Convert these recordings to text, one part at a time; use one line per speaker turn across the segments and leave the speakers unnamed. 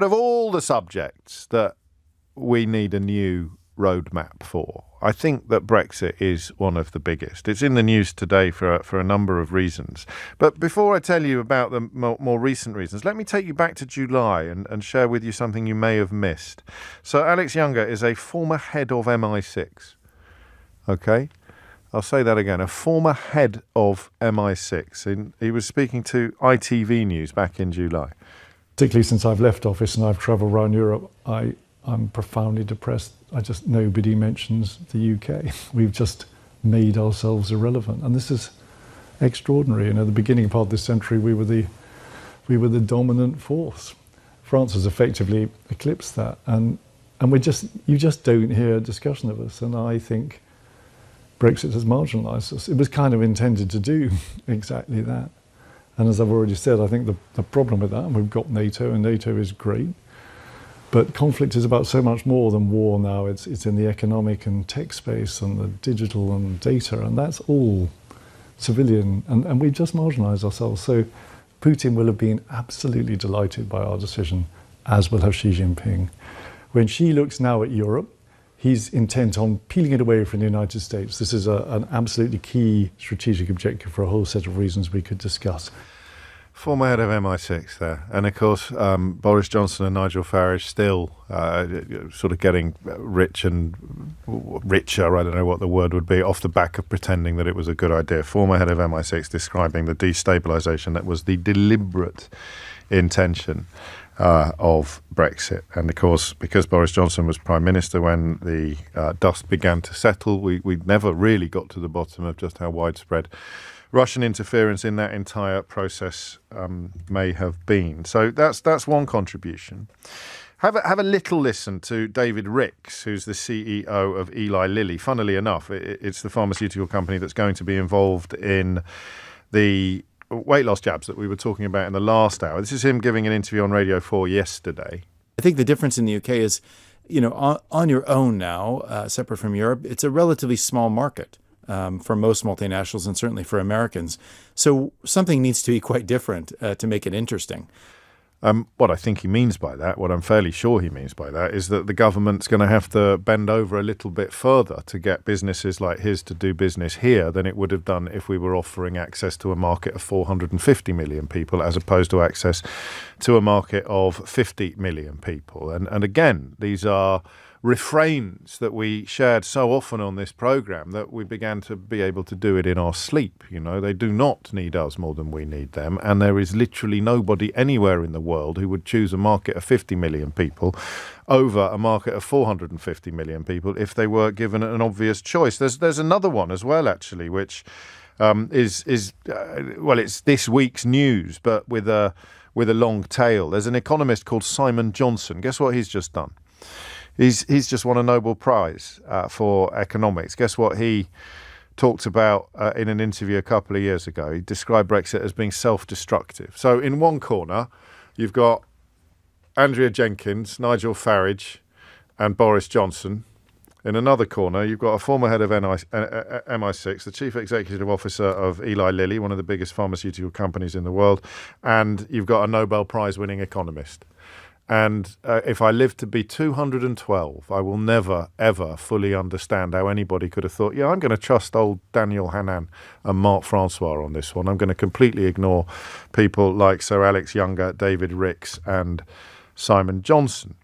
Of all the subjects that we need a new roadmap for, I think that Brexit is one of the biggest. It's in the news today for a number of reasons. But before I tell you about the more recent reasons, let me take you back to July and share with you something you may have missed. So Alex Younger is a former head of MI6. Okay? I'll say that again. A former head of MI6. He was speaking to ITV News back in July.
Particularly since I've left office and I've travelled around Europe, I'm profoundly depressed. Nobody mentions the UK. We've just made ourselves irrelevant, and this is extraordinary. And at the beginning part of this century, we were the dominant force. France has effectively eclipsed that, and you just don't hear a discussion of us. And I think Brexit has marginalised us. It was kind of intended to do exactly that. And as I've already said, I think the problem with that, and we've got NATO, and NATO is great, but conflict is about so much more than war now. It's in the economic and tech space and the digital and data, and that's all civilian, and we've just marginalised ourselves. So Putin will have been absolutely delighted by our decision, as will have Xi Jinping. When Xi looks now at Europe, he's intent on peeling it away from the United States. This is an absolutely key strategic objective for a whole set of reasons we could discuss.
Former head of MI6 there. And of course, Boris Johnson and Nigel Farage still sort of getting rich and richer, I don't know what the word would be, off the back of pretending that it was a good idea. Former head of MI6 describing the destabilisation that was the deliberate intention of Brexit. And of course, because Boris Johnson was Prime Minister when the dust began to settle, we never really got to the bottom of just how widespread Russian interference in that entire process may have been. So that's one contribution. Have a little listen to David Ricks, who's the CEO of Eli Lilly. Funnily enough, it's the pharmaceutical company that's going to be involved in the weight loss jabs that we were talking about in the last hour. This is him giving an interview on Radio 4 yesterday.
I think the difference in the UK is, on your own now, separate from Europe, it's a relatively small market. For most multinationals and certainly for Americans. So something needs to be quite different to make it interesting.
What I think he means by that, what I'm fairly sure he means by that, is that the government's going to have to bend over a little bit further to get businesses like his to do business here than it would have done if we were offering access to a market of 450 million people as opposed to access to a market of 50 million people. And again, these are refrains that we shared so often on this programme that we began to be able to do it in our sleep. They do not need us more than we need them, and there is literally nobody anywhere in the world who would choose a market of 50 million people over a market of 450 million people if they were given an obvious choice. There's another one as well, actually, which is it's this week's news, but with a long tail. There's an economist called Simon Johnson. Guess what he's just done? He's just won a Nobel Prize for economics. Guess what he talked about in an interview a couple of years ago? He described Brexit as being self-destructive. So in one corner, you've got Andrea Jenkins, Nigel Farage and Boris Johnson. In another corner, you've got a former head of MI6, the chief executive officer of Eli Lilly, one of the biggest pharmaceutical companies in the world, and you've got a Nobel Prize-winning economist. And if I live to be 212, I will never, ever fully understand how anybody could have thought, I'm going to trust old Daniel Hannan and Marc Francois on this one. I'm going to completely ignore people like Sir Alex Younger, David Ricks and Simon Johnson.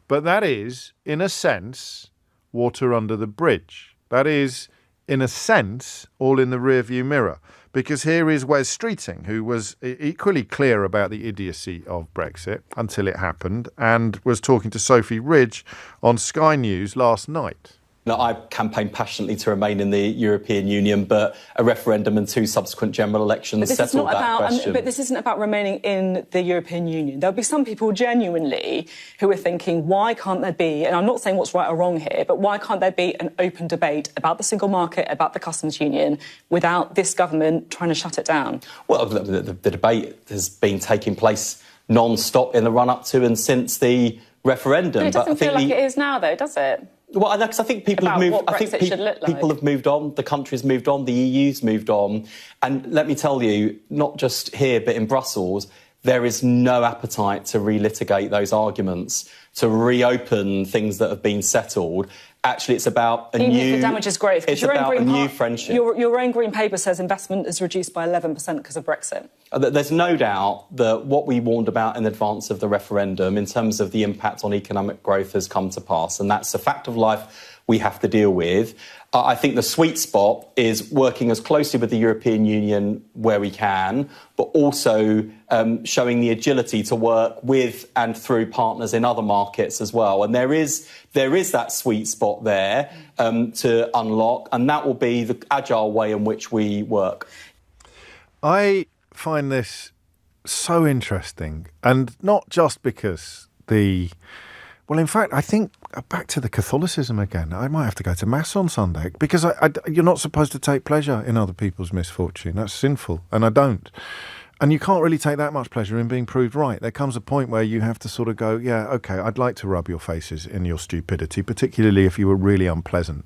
But that is, in a sense, water under the bridge. That is, in a sense, all in the rearview mirror. Because here is Wes Streeting, who was equally clear about the idiocy of Brexit until it happened and was talking to Sophie Ridge on Sky News last night.
I campaigned passionately to remain in the European Union, but a referendum and 2 subsequent general elections settled that question.
But this isn't about remaining in the European Union. There'll be some people genuinely who are thinking, why can't there be, and I'm not saying what's right or wrong here, but why can't there be an open debate about the single market, about the customs union, without this government trying to shut it down? Well,
the debate has been taking place non-stop in the run-up to and since the referendum.
But it doesn't feel like it is now, though, does it?
Well, because I think people have moved. I think people have moved on. The country's moved on. The EU's moved on. And let me tell you, not just here but in Brussels, there is no appetite to relitigate those arguments, to reopen things that have been settled. Actually, it's about
Even if the damage is great.
It's about a new friendship.
Your own Green Paper says investment is reduced by 11% because of Brexit.
There's no doubt that what we warned about in advance of the referendum in terms of the impact on economic growth has come to pass, and that's a fact of life we have to deal with. I think the sweet spot is working as closely with the European Union where we can, but also showing the agility to work with and through partners in other markets as well. And there is that sweet spot there to unlock, and that will be the agile way in which we work.
I find this so interesting, and not just because well, in fact, I think back to the Catholicism again. I might have to go to Mass on Sunday because you're not supposed to take pleasure in other people's misfortune. That's sinful, and I don't. And you can't really take that much pleasure in being proved right. There comes a point where you have to sort of go, yeah, OK, I'd like to rub your faces in your stupidity, particularly if you were really unpleasant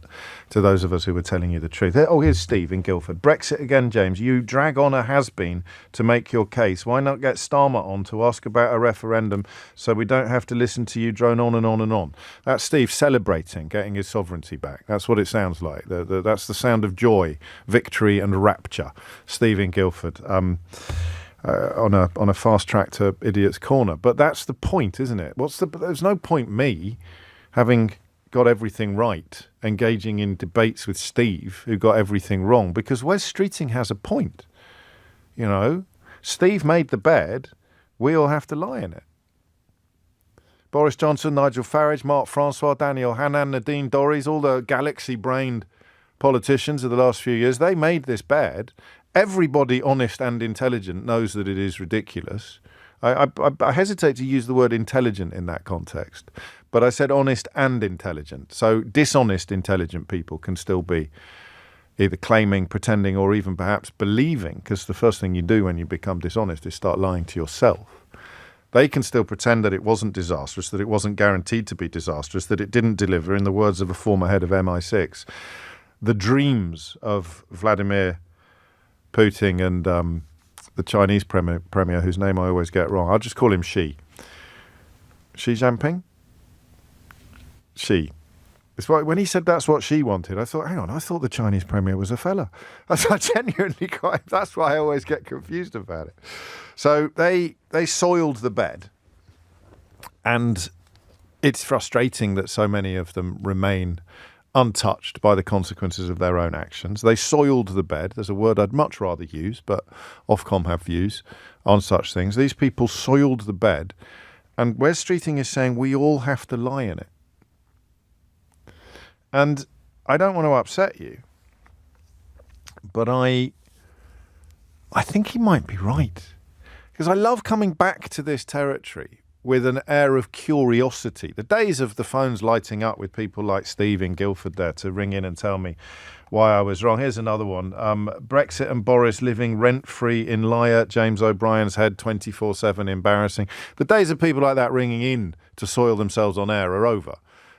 to those of us who were telling you the truth. Oh, here's Steve in Guildford. Brexit again, James. You drag on a has-been to make your case. Why not get Starmer on to ask about a referendum so we don't have to listen to you drone on and on and on? That's Steve celebrating getting his sovereignty back. That's what it sounds like. That's the sound of joy, victory and rapture. Steve in Guildford. On a fast track to Idiot's Corner. But that's the point, isn't it? There's no point me having got everything right, engaging in debates with Steve, who got everything wrong, because Wes Streeting has a point. You know, Steve made the bed, we all have to lie in it. Boris Johnson, Nigel Farage, Mark Francois, Daniel Hannan, Nadine Dorries, all the galaxy-brained politicians of the last few years, they made this bed. Everybody honest and intelligent knows that it is ridiculous. I hesitate to use the word intelligent in that context, but I said honest and intelligent. So dishonest, intelligent people can still be either claiming, pretending, or even perhaps believing, because the first thing you do when you become dishonest is start lying to yourself. They can still pretend that it wasn't disastrous, that it wasn't guaranteed to be disastrous, that it didn't deliver, in the words of a former head of MI6, the dreams of Vladimir Putin and the Chinese premier, whose name I always get wrong. I'll just call him Xi. Xi Jinping? Xi. It's like when he said that's what Xi wanted, I thought, hang on, I thought the Chinese premier was a fella. That's why I always get confused about it. So they soiled the bed, and it's frustrating that so many of them remain untouched by the consequences of their own actions. They soiled the bed. There's a word I'd much rather use, but Ofcom have views on such things. These people soiled the bed, and Wes Streeting is saying we all have to lie in it. And I don't want to upset you, but I think he might be right. Because I love coming back to this territory with an air of curiosity. The days of the phones lighting up with people like Steve in Guildford there to ring in and tell me why I was wrong. Here's another one. Brexit and Boris living rent-free in Liar, James O'Brien's head 24/7, embarrassing. The days of people like that ringing in to soil themselves on air are over.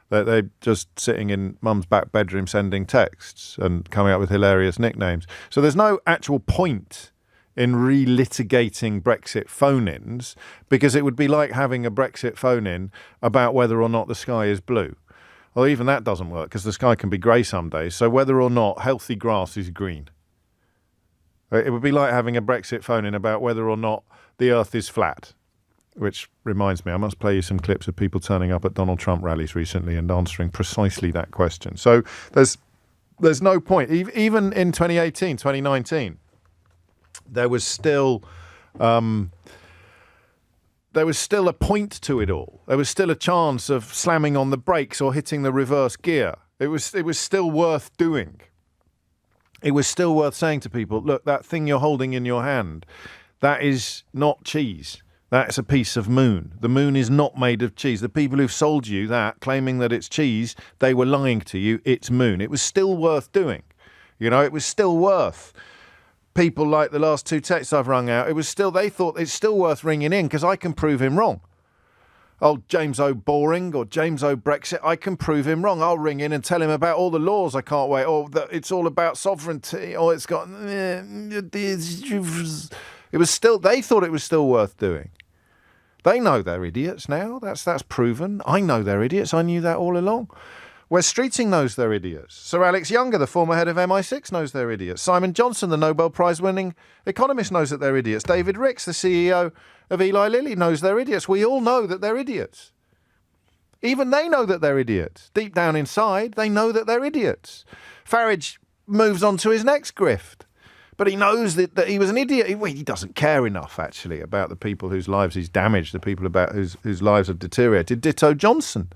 They're just sitting in mum's back bedroom sending texts and coming up with hilarious nicknames. So there's no actual point in relitigating Brexit phone-ins, because it would be like having a Brexit phone-in about whether or not the sky is blue. Well, even that doesn't work, because the sky can be grey some days, so whether or not healthy grass is green. It would be like having a Brexit phone-in about whether or not the earth is flat, which reminds me, I must play you some clips of people turning up at Donald Trump rallies recently and answering precisely that question. So there's no point. Even in 2018, 2019, there was still a point to it all. There was still a chance of slamming on the brakes or hitting the reverse gear. It was still worth doing. It was still worth saying to people, look, that thing you're holding in your hand, that is not cheese. That's a piece of moon. The moon is not made of cheese. The people who've sold you that, claiming that it's cheese, they were lying to you. It's moon. It was still worth doing. You know, it was still worth. People like the last two texts I've rung out, they thought it's still worth ringing in because I can prove him wrong. Oh, James O. Boring or James O. Brexit, I can prove him wrong. I'll ring in and tell him about all the laws I can't wait, or that it's all about sovereignty, or it's got... They thought it was still worth doing. They know they're idiots now. That's proven. I know they're idiots. I knew that all along. Wes Streeting knows they're idiots. Sir Alex Younger, the former head of MI6, knows they're idiots. Simon Johnson, the Nobel Prize-winning economist, knows that they're idiots. David Ricks, the CEO of Eli Lilly, knows they're idiots. We all know that they're idiots. Even they know that they're idiots. Deep down inside, they know that they're idiots. Farage moves on to his next grift. But he knows that he was an idiot. He doesn't care enough, actually, about the people whose lives he's damaged, the people about whose lives have deteriorated. Ditto Johnson.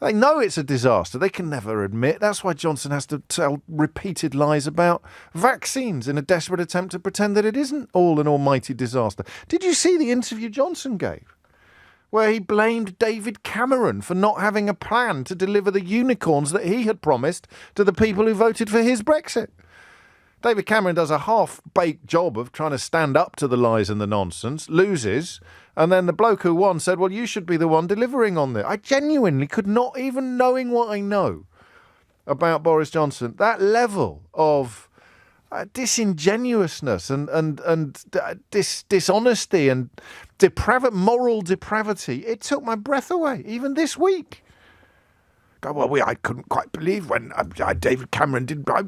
They know it's a disaster. They can never admit. That's why Johnson has to tell repeated lies about vaccines in a desperate attempt to pretend that it isn't all an almighty disaster. Did you see the interview Johnson gave, where he blamed David Cameron for not having a plan to deliver the unicorns that he had promised to the people who voted for his Brexit? David Cameron does a half-baked job of trying to stand up to the lies and the nonsense, loses, and then the bloke who won said, well, you should be the one delivering on this. I genuinely could not, even knowing what I know about Boris Johnson, that level of disingenuousness and dishonesty and moral depravity, it took my breath away, even this week. I couldn't quite believe when David Cameron did. I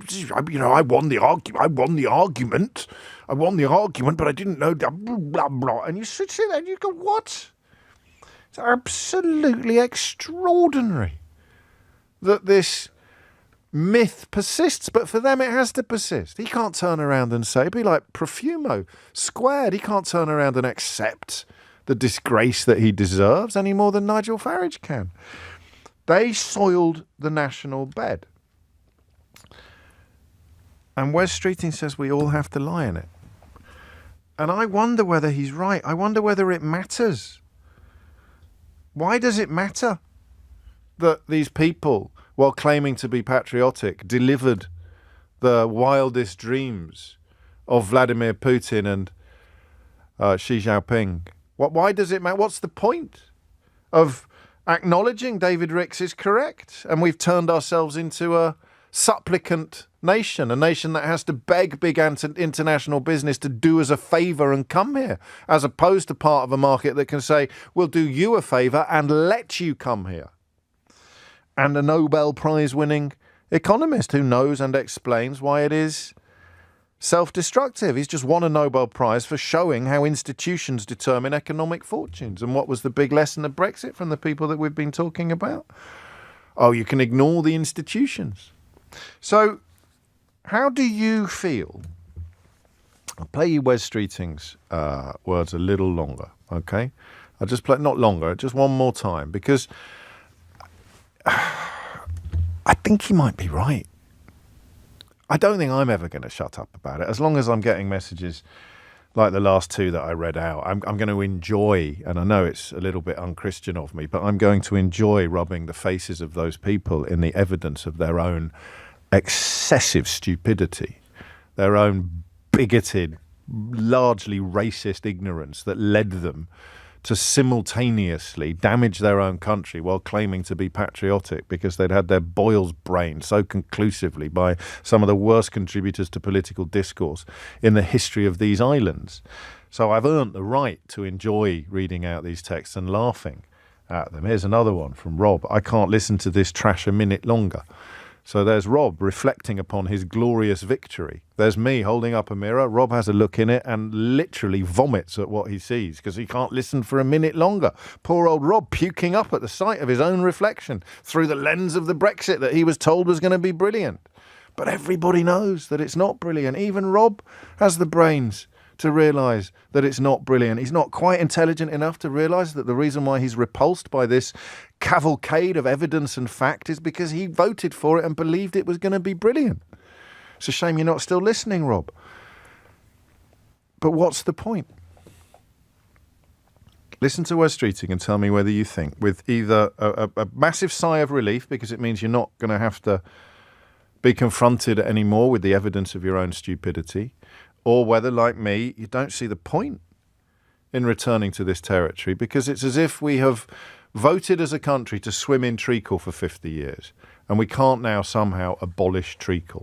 won the argument. But I didn't know. Blah, blah, blah. And you sit there and you go, what? It's absolutely extraordinary that this myth persists. But for them, it has to persist. He can't turn around and say, it'd be like Profumo squared. He can't turn around and accept the disgrace that he deserves any more than Nigel Farage can. They soiled the national bed. And Wes Streeting says we all have to lie in it. And I wonder whether he's right. I wonder whether it matters. Why does it matter that these people, while claiming to be patriotic, delivered the wildest dreams of Vladimir Putin and Xi Jinping? Why does it matter? What's the point of acknowledging David Ricks is correct, and we've turned ourselves into a supplicant nation, a nation that has to beg big international business to do us a favour and come here, as opposed to part of a market that can say, we'll do you a favour and let you come here. And a Nobel Prize-winning economist who knows and explains why it is self-destructive. He's just won a Nobel Prize for showing how institutions determine economic fortunes. And what was the big lesson of Brexit from the people that we've been talking about? Oh, you can ignore the institutions. So how do you feel? I'll play you Wes Streeting's words a little longer, okay? I'll just play, not longer, just one more time, because I think he might be right. I don't think I'm ever going to shut up about it. As long as I'm getting messages like the last two that I read out, I'm going to enjoy, and I know it's a little bit unchristian of me, but I'm going to enjoy rubbing the faces of those people in the evidence of their own excessive stupidity, their own bigoted, largely racist ignorance that led them to simultaneously damage their own country while claiming to be patriotic because they'd had their boils brained so conclusively by some of the worst contributors to political discourse in the history of these islands. So I've earned the right to enjoy reading out these texts and laughing at them. Here's another one from Rob. I can't listen to this trash a minute longer. So there's Rob reflecting upon his glorious victory. There's me holding up a mirror. Rob has a look in it and literally vomits at what he sees because he can't listen for a minute longer. Poor old Rob puking up at the sight of his own reflection through the lens of the Brexit that he was told was going to be brilliant. But everybody knows that it's not brilliant. Even Rob has the brains to realise that it's not brilliant. He's not quite intelligent enough to realise that the reason why he's repulsed by this cavalcade of evidence and fact is because he voted for it and believed it was going to be brilliant. It's a shame you're not still listening, Rob. But what's the point? Listen to Wes Streeting and tell me whether you think, with either a massive sigh of relief because it means you're not going to have to be confronted anymore with the evidence of your own stupidity, or whether, like me, you don't see the point in returning to this territory because it's as if we have voted as a country to swim in treacle for 50 years and we can't now somehow abolish treacle.